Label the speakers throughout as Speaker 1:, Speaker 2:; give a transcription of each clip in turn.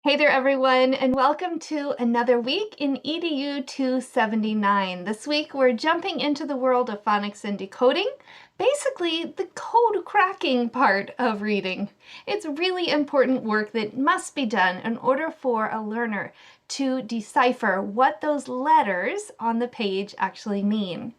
Speaker 1: Hey there, everyone, and welcome to another week in EDU279. This week, we're jumping into the world of phonics and decoding, basically the code cracking part of reading. It's really important work that must be done in order for a learner to decipher what those letters on the page actually mean.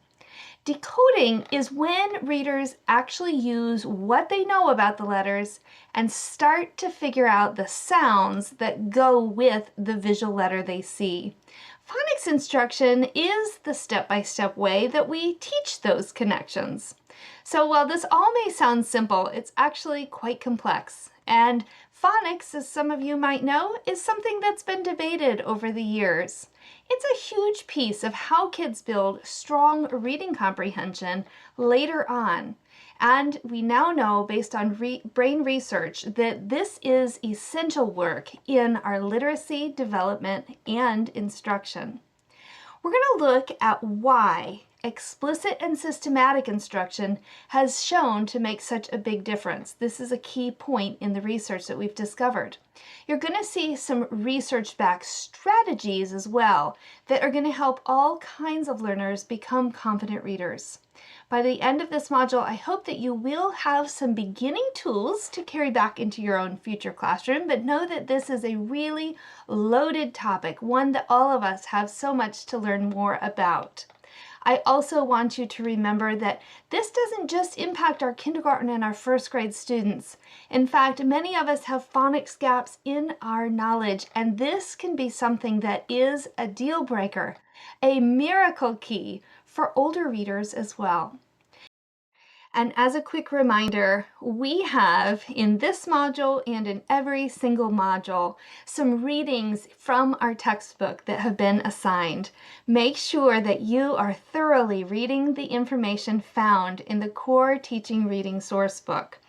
Speaker 1: Decoding is when readers actually use what they know about the letters and start to figure out the sounds that go with the visual letter they see. Phonics instruction is the step-by-step way that we teach those connections. So while this all may sound simple, it's actually quite complex. And phonics, as some of you might know, is something that's been debated over the years. It's a huge piece of how kids build strong reading comprehension later on. And we now know, based on brain research, that this is essential work in our literacy, development, and instruction. We're going to look at why explicit and systematic instruction has shown to make such a big difference. This is a key point in the research that we've discovered. You're going to see some research-backed strategies as well that are going to help all kinds of learners become confident readers. By the end of this module, I hope that you will have some beginning tools to carry back into your own future classroom, but know that this is a really loaded topic, one that all of us have so much to learn more about. I also want you to remember that this doesn't just impact our kindergarten and our first grade students. In fact, many of us have phonics gaps in our knowledge, and this can be something that is a deal breaker, a miracle key for older readers as well. And as a quick reminder, we have in this module and in every single module some readings from our textbook that have been assigned. Make sure that you are thoroughly reading the information found in the core teaching reading source book.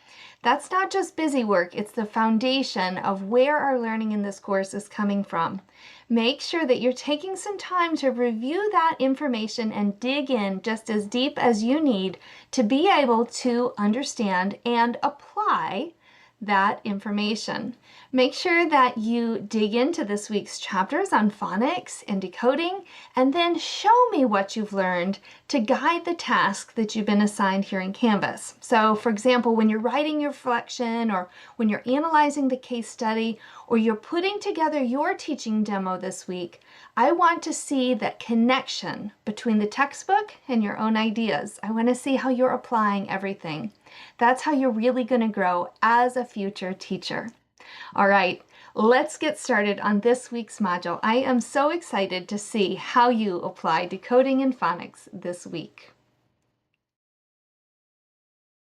Speaker 1: That's not just busy work, it's the foundation of where our learning in this course is coming from. Make sure that you're taking some time to review that information and dig in just as deep as you need to be able to understand and apply that information. Make sure that you dig into this week's chapters on phonics and decoding, and then show me what you've learned to guide the task that you've been assigned here in Canvas. So for example, when you're writing your reflection, or when you're analyzing the case study, or you're putting together your teaching demo this week, I want to see that connection between the textbook and your own ideas. I want to see how you're applying everything. That's how you're really going to grow as a future teacher. All right, let's get started on this week's module. I am so excited to see how you apply decoding and phonics this week.